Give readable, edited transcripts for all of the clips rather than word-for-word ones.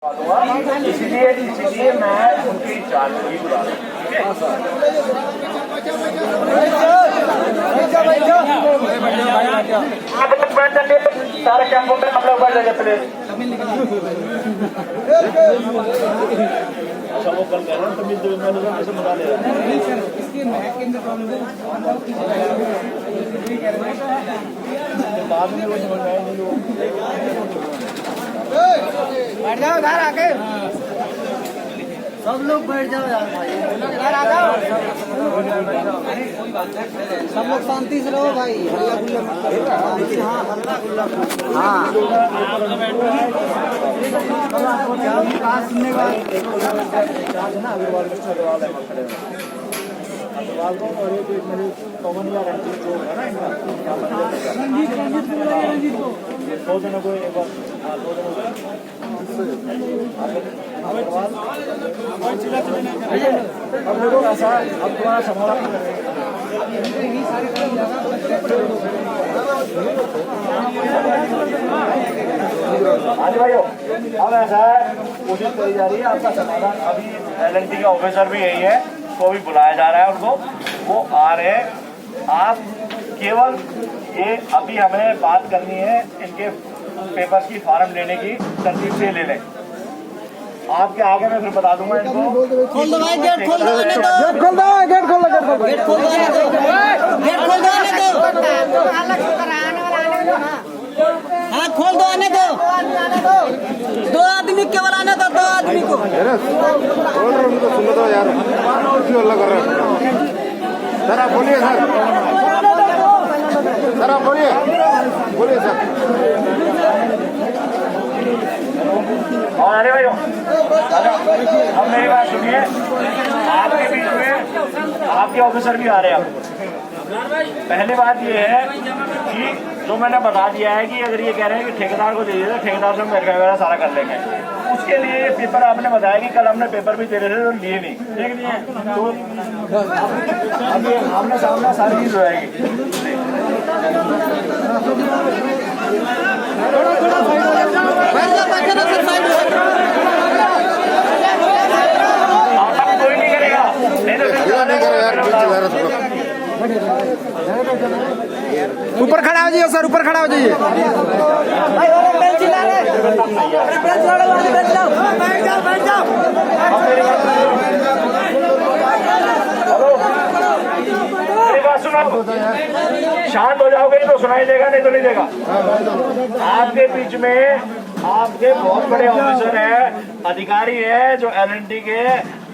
इसलिए मैं उनकी चार्ज ही बुला रहा हूँ। सारे कैंपों में हम लोग बैठ जाते अच्छा वो कल कह रहे हैं तो मिलते कैसे मजा ले बाद में वो समझ में बैठ जाओ इधर आके सब लोग बैठ जाओ यार भाई इधर आ जाओ सब लोग शांति से रहो भाई हल्ला गुल्ला मत करो हाँ हल्ला गुल्ला हाँ बात सुनने का ना अग्रवाल को और एक मेरे पवन या रंजीत जो है ना इनका रंजीत को दो जनों को एक बार दो जनों को अब देखो ऐसा अब तुम्हारा संभाला आज भाइयों अब ऐसा कोशिश करी जा रही है आपका समाधान। अभी LNT का ऑफिसर भी यही है, को भी बुलाया जा रहा है उनको, वो आ रहे हैं। आप केवल ये अभी हमें बात करनी है इनके पेपर्स की फॉर्म लेने की तरतीब से ले लें। आपके आगे मैं फिर बता दूंगा इनको। खोल दो भाई गेट खोल दो गेट खोल दो गेट खोल दो गेट खोल दो गेट खोल दो आने दो हाँ खोल दो आने दो आदमी केवल आने दो दो आदमी को सुनो तो यार हल्ला कर रहे हैं सर आप बोलिए सर आप बोलिए सर और अरे भाई अब मेरी बात सुनिए। आपके बीच में आपके ऑफिसर भी आ रहे हैं। पहली बात ये है कि जो मैंने बता दिया है कि अगर ये कह रहे हैं कि ठेकेदार को दे दीजिए तो ठेकेदार से हम वेरीफाई वगैरह सारा कर लेंगे। उसके लिए ये पेपर आपने बताया कि कल हमने पेपर भी दे रहे थे तो लिए नहीं, ठीक नहीं है तो अभी आमने सामने सारी चीज हो जाएगी। कोई नहीं करेगा ऊपर खड़ा हो जाइए सर, ऊपर खड़ा हो जाइए। शांत हो जाओगे तो सुनाई देगा, नहीं तो नहीं देगा। आपके बीच में आपके बहुत बड़े ऑफिसर हैं, अधिकारी हैं जो LNT के,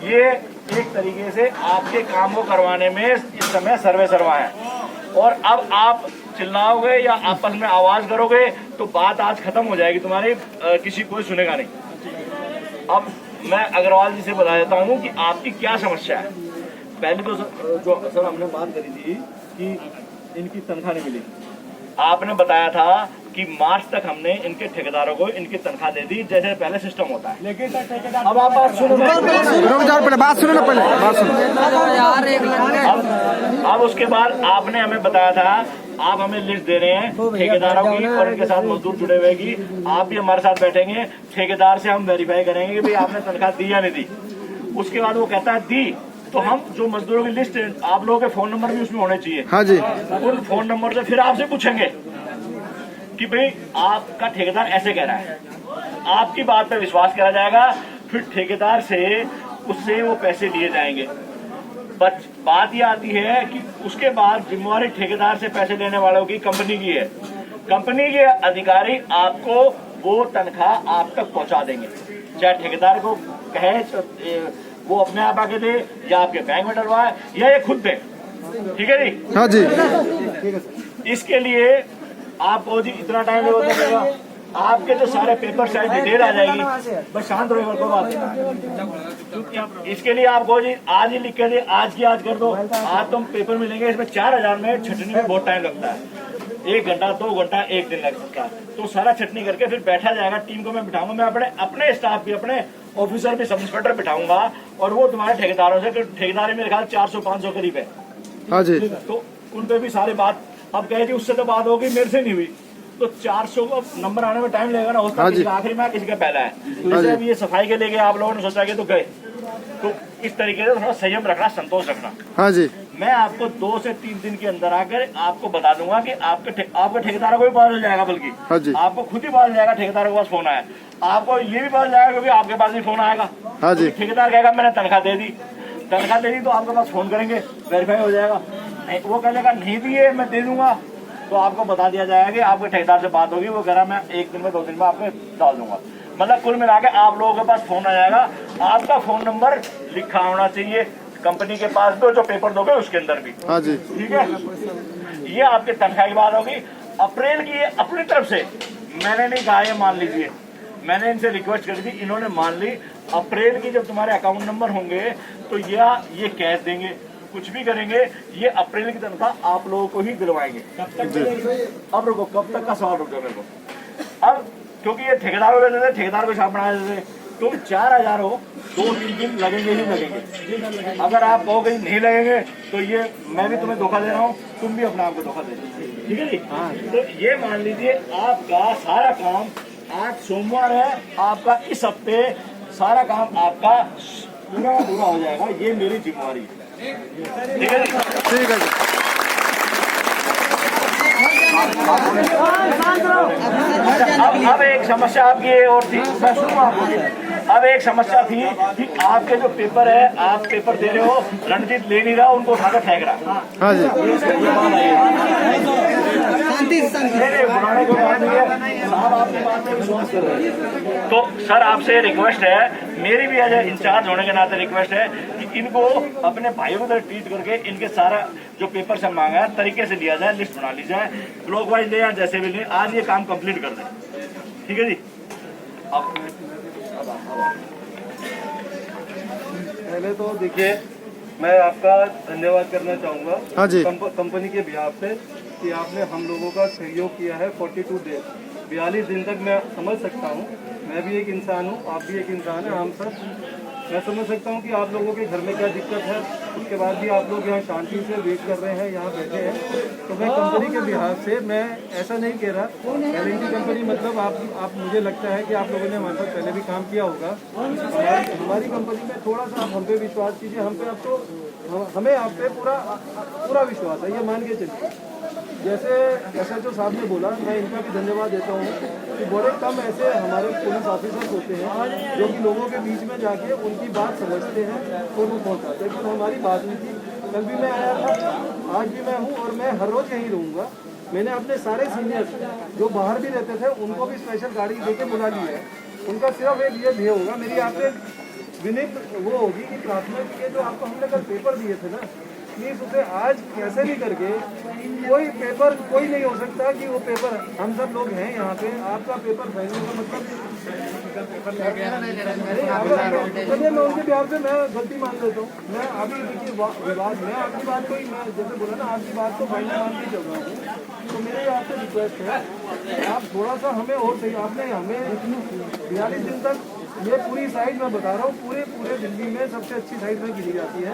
ये एक तरीके से आपके काम को करवाने में इस समय सर्वे सर्वा है। और अब आप चिल्लाओगे या आपस में आवाज करोगे तो बात आज खत्म हो जाएगी तुम्हारी, किसी कोई सुनेगा नहीं। अब मैं अग्रवाल जी से बता देता हूँ कि आपकी क्या समस्या है। पहले तो जो सर हमने बात करी थी कि इनकी तनख्वाह नहीं मिली, आपने बताया था कि मार्च तक हमने इनके ठेकेदारों को इनकी तनख्वाह दे दी जैसे पहले सिस्टम होता है। लेकिन अब आप बात सुनो, पहले बात सुनो ना, पहले बात सुनो। अब उसके बाद आपने हमें बताया था, आप हमें लिस्ट दे रहे हैं ठेकेदारों की और इनके साथ मजदूर जुड़े हुए की। आप भी हमारे साथ बैठेंगे, ठेकेदार से हम वेरीफाई करेंगे कि भाई आपने तनख्वाह दी या नहीं दी। उसके बाद वो कहता है दी, तो हम जो मजदूरों की लिस्ट, आप लोगों के फोन नंबर भी उसमें होने चाहिए। हाँ जी। उन फोन नंबर से फिर आपसे पूछेंगे कि भाई आपका ठेकेदार ऐसे कह रहा है, आपकी बात पे विश्वास करा जाएगा, फिर ठेकेदार से उससे वो पैसे लिए जाएंगे। बट बात ये आती है कि उसके बाद जिम्मेवारी ठेकेदार से पैसे लेने वालों की कंपनी की है। कंपनी के अधिकारी आपको वो तनख्वाह आप तक पहुंचा देंगे, चाहे ठेकेदार को कहे वो अपने आप आके दे या आपके बैंक में डलवाए या ये खुद दे, ठीक है जी? हाँ जी। इसके लिए आपको जी इतना टाइम लगेगा, आपके जो सारे पेपर सारी डिटेल आ जाएगी। बस शांत रहो, कोई बात। इसके लिए आपको जी आज ही लिख के दे, आज की आज कर दो। आज तुम पेपर मिलेंगे, इसमें 4000 में छटनी में बहुत टाइम लगता है, 1 घंटा 2 घंटा 1 दिन लग सकता है। तो सारा छटनी करके फिर बैठा जाएगा, टीम को मैं बिठाऊंगा, मैं अपने स्टाफ भी, अपने ऑफिसर भी, सब इंस्पेक्टर बिठाऊंगा और वो तुम्हारे ठेकेदारों से, ठेकेदारी मेरे ख्याल 400-500 करीब है। हाँ जी। तो उन पे भी सारी बात अब कहे जी उससे तो बात होगी, मेरे से नहीं हुई। तो 400 को नंबर आने में टाइम लगेगा ना, उसका हाँ जी। किसी का आखिरी में है, किसी का पहला है। तो हाँ जैसे जी। अब ये सफाई के लेके आप लोगों ने सोचा कि तो गए, तो इस तरीके से थोड़ा संयम रखना, संतोष रखना। हाँ जी। मैं आपको 2 से 3 दिन के अंदर आकर आपको बता दूंगा कि आपके ठेकेदारों को भी पता चल जाएगा, बल्कि हाँ जी। आपको खुद ही पता चल जाएगा ठेकेदारों के पास फोन आया। आपको ये भी पता चल जाएगा क्योंकि आपके पास भी फोन आएगा। हाँ जी। तो ठेकेदार कहेगा मैंने तनख्वाह दे दी तो आपके पास फोन करेंगे, वेरीफाई हो जाएगा। नहीं, वो कहेगा नहीं दिए मैं दे दूंगा, तो आपको बता दिया जाएगा कि आपके ठेकेदार से बात होगी, वो कह रहा मैं 1 दिन में 2 दिन में आपको डाल दूंगा। मतलब कुल मिला के आप लोगों के पास फोन आ जाएगा, आपका फोन नंबर लिखा होना चाहिए कंपनी के पास भी, जो पेपर दोगे उसके अंदर भी। हाँ जी। ठीक है, ये आपके तनख्वाह की बात होगी। अप्रैल की अपनी तरफ से मैंने नहीं कहा, ये मान लीजिए, मैंने इनसे रिक्वेस्ट करी थी, इन्होंने मान ली। अप्रैल की जब तुम्हारे अकाउंट नंबर होंगे तो ये कैश देंगे, कुछ भी करेंगे, ये अप्रैल की तनख्वाह आप लोगों को ही दिलवाएंगे। कब तक? अब रुको, कब तक का सवाल रुको मेरे को। अब क्योंकि ये ठेकेदारों को देते थे, ठेकेदार को छाप बना देते थे, तुम 4000 हो, 2-3 दिन लगेंगे ही लगेंगे। अगर आप कहोगे नहीं लगेंगे तो ये मैं भी तुम्हें धोखा दे रहा हूँ, तुम भी अपने आप को धोखा दे रहे हो। ठीक है जी। तो ये मान लीजिए आपका सारा काम, आज सोमवार है, आपका इस हफ्ते सारा काम आपका पूरा हो जाएगा, ये मेरी जिम्मेवारी है। ठीक है जी। ठीक है जी। अब एक समस्या आपकी ये और थी, मैं सुनूं आपको। अब एक समस्या थी कि आपके जो पेपर है, आप पेपर दे रहे हो, रणजीत ले नहीं रहा, उनको उठाकर फेंक रहा। हाँ जी। बुलाने को बात नहीं है, साहब आपकी बात में विश्वास कर रहे हैं। तो सर आपसे रिक्वेस्ट है, मेरी भी एज इंचार्ज होने के नाते रिक्वेस्ट है कि इनको अपने भाइयों की तरह ट्रीट करके इनके सारा जो पेपर से मांगा है तरीके से लिया जाए, लिस्ट बना ली जाए, ब्लॉक वाइज ले या जैसे भी ले, आज ये काम कंप्लीट कर दें। ठीक है जी। अब पहले तो देखिए, मैं आपका धन्यवाद करना चाहूँगा हाँ जी। कंपनी के बिहाफ पे कि आपने हम लोगों का सहयोग किया है। 42 डेज, 42 दिन तक मैं समझ सकता हूँ, मैं भी एक इंसान हूँ, आप भी एक इंसान हैं, हम सब, मैं समझ सकता हूँ कि आप लोगों के घर में क्या दिक्कत है। उसके बाद भी आप लोग यहाँ शांति से वेट कर रहे हैं, यहाँ बैठे हैं। तो मैं कंपनी के बिहाफ से, मैं ऐसा नहीं कह रहा, एलएनटी कंपनी मतलब आप मुझे लगता है कि आप लोगों ने हमारे साथ पहले भी काम किया होगा। हमारी कंपनी में थोड़ा सा आप हम पे विश्वास कीजिए, हम पे आप तो हमें आप पे पूरा विश्वास है, ये मान के चलिए। जैसे एसएचओ साहब ने बोला, मैं इनका भी धन्यवाद देता हूँ कि बड़े कम ऐसे हमारे पुलिस ऑफिसर्स होते हैं जो कि लोगों के बीच में जाके उनकी बात समझते हैं और वो पहुँचाते हैं। लेकिन हमारी बात नहीं थी, कल भी मैं आया था, आज भी मैं हूँ और मैं हर रोज़ यहीं रहूँगा। मैंने अपने सारे सीनियर्स जो बाहर भी रहते थे उनको भी स्पेशल गाड़ी देके बुला ली है। उनका सिर्फ एक ये ध्येय होगा, मेरी आपसे विनम्र वो होगी कि प्रार्थना की, जो आपको हमने कल पेपर दिए थे ना, प्लीज उसे आज कैसे भी करके, कोई पेपर कोई नहीं हो सकता कि वो पेपर, हम सब लोग हैं यहाँ पे, आपका पेपर फैलने का मतलब चलिए, मैं उनके बिहार से मैं गलती मान लेता हूँ। मैं अभी देखिए विवाद, मैं आपकी बात को ही, मैं जैसे बोला ना, आपकी बात को फाइनल मान के चल रहा हूँ। तो मेरी आपसे रिक्वेस्ट है, आप थोड़ा सा हमें और सही, आपने हमें 42 दिन तक, ये पूरी साइड मैं बता रहा हूँ, पूरे दिल्ली में सबसे अच्छी साइड में गिनी जाती है।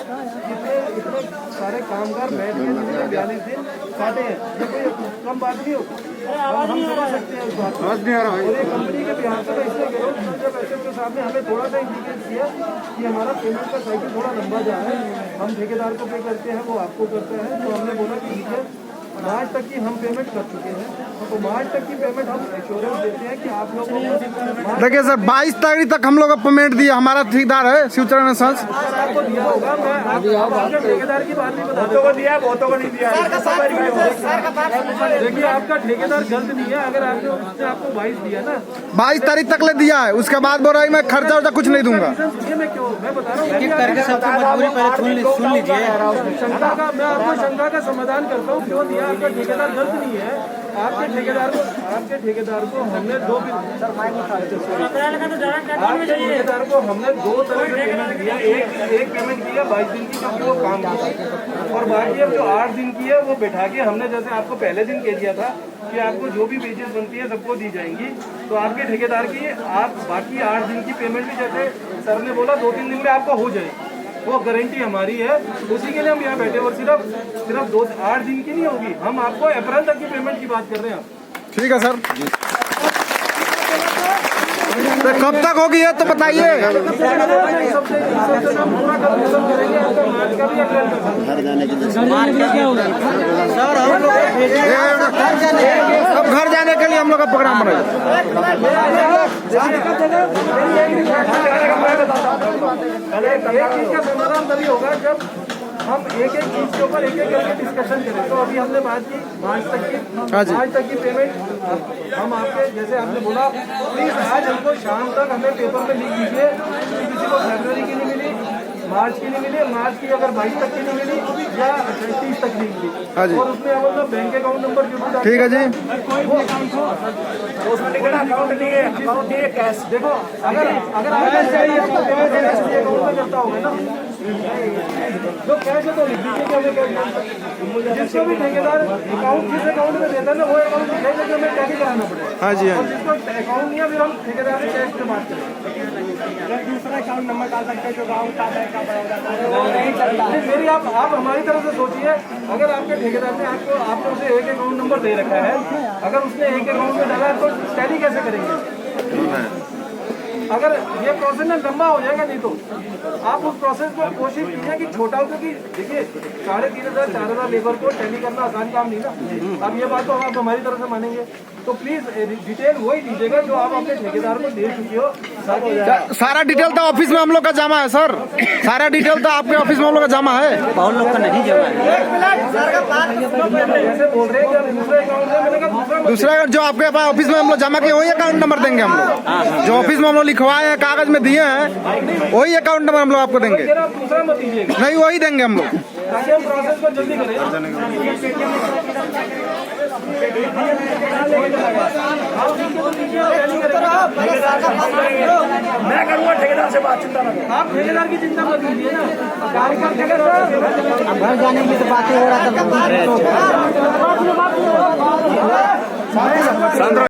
इतने सारे कामगार बैठ के जिन्होंने 42 दिन काटे हैं, ये कोई कम बात नहीं होती, हम समझ सकते हैं उस बात को। और ये कंपनी के बिहार से मैं इसलिए कह रहा हूँ, जब एसएचओ साहब ने हमें थोड़ा सा इंडिकेट किया कि हमारा पेमेंट का साइकिल थोड़ा लंबा जा है, हम ठेकेदार को पे करते हैं, वो आपको करता है, तो हमने बोला कि ठीक है, मार्च तक की हम पेमेंट कर चुके हैं, तो मार्च तक की पेमेंट हम एश्योरेंस देते हैं कि आप लोगों को। देखिए सर, 22 तारीख तक हम लोग का पेमेंट दिया, हमारा ठेकेदार है शिवचरण संस, आपको दिया होगा। मैं आपके ठेकेदार की बात नहीं बता, बहुतों को दिया, बहुतों को नहीं दिया। देखिए, आपका ठेकेदार गलत नहीं है, अगर आपने उसने आपको 22 दिया ना, 22 तारीख तक ले दिया है, उसके बाद बोल रहा है मैं खर्चा वर्चा कुछ नहीं दूंगा। मैं क्यों, मैं बता रहा हूँ, सुन लीजिए, शंका का, मैं आपको शंका का समाधान करता हूँ, क्यों दिया। आपका ठेकेदार गलत नहीं है, आपके ठेकेदार को हमने दो तरह से पेमेंट दिया। एक पेमेंट किया 22 दिन की, क्योंकि वो काम किया, और बाकी अब जो 8 दिन की है वो बैठा के हमने, जैसे आपको पहले दिन कह दिया था कि आपको जो भी वेजेस बनती है सबको दी जाएंगी, तो आपके ठेकेदार की आप बाकी 8 दिन की पेमेंट भी, जैसे सर ने बोला, 2-3 दिन में आपको हो जाएगी, वो गारंटी हमारी है। उसी के लिए हम यहाँ बैठे, और सिर्फ 8 दिन की नहीं होगी, हम आपको अप्रैल तक की पेमेंट की बात कर रहे हैं। ठीक है सर। तो कब तक होगी ये तो बताइए। अब घर जाने के लिए हम लोग का प्रोग्राम बनाया। एक चीज का समाधान तभी होगा जब हम एक एक चीज के ऊपर एक एक करके डिस्कशन करें। तो अभी हमने बात की आज तक की पेमेंट हम आपके जैसे आपने बोला प्लीज आज हमको शाम तक हमें पेपर में लिख दीजिए कि किसी को फरवरी की नहीं मिली, मार्च की नहीं मिली, मार्च की अगर 22 तक की नहीं मिली या 30 तक नहीं मिली और उसमें हम लोग बैंक अकाउंट नंबर जो भी ठीक है जी। उसमें लिखना अकाउंट नहीं है कैश। देखो अगर अकाउंट में करता होगा ना जो कैश है तो लिख दीजिए कि हमें कैश जिसको भी ठेकेदार अकाउंट जिस अकाउंट में देता है ना वो अकाउंट में भेज देकर हमें टैली कराना पड़ेगा। हाँ जी हाँ और जिसको अकाउंट नहीं है फिर हम ठेकेदार से कैश से बात करेंगे। दूसरा अकाउंट नंबर डाल सकते हैं जो गाँव का बैंक का बड़ा मेरी आप हमारी तरफ से सोचिए अगर आपके ठेकेदार ने आपको उसे एक अकाउंट नंबर दे रखा है, अगर उसने एक अकाउंट में डाला है तो टैली कैसे करेंगे? अगर ये प्रोसेस ना लंबा हो जाएगा नहीं तो आप उस प्रोसेस को कोशिश कीजिए कि छोटा हो, क्योंकि देखिए 3,500 4,000 लेबर को टैली करना आसान काम नहीं ना। अब ये बात तो आप हमारी तरफ से मानेंगे तो प्लीज डिटेल वही दीजिएगा जो आप अपने ठेकेदार को दे चुके हो। सारा डिटेल तो ऑफिस में हम लोग का जमा है सर। सारा डिटेल तो आपके ऑफिस में हम लोग का जमा है। बहुत लोग का नहीं जमा है। ऐसे बोल रहे हैं कि दूसरे अकाउंट से मैंने कहा दूसरा जो आपके पास ऑफिस में हम लोग जमा किए वही अकाउंट नंबर देंगे हम लोग। जो ऑफिस में हम लोग लिखवाए हैं कागज में दिए हैं वही अकाउंट नंबर हम लोग आपको देंगे। आप दूसरा मत दीजिएगा नहीं वही देंगे हम लोग। ताकि हम प्रोसेस को जल्दी करें। मैं करूँगा ठेकेदार से बात, चिंता ना करो। आप ठेकेदार की चिंता मत कीजिए ना, कार्यकर्ता घर जाने की तो बातें हो रहा था।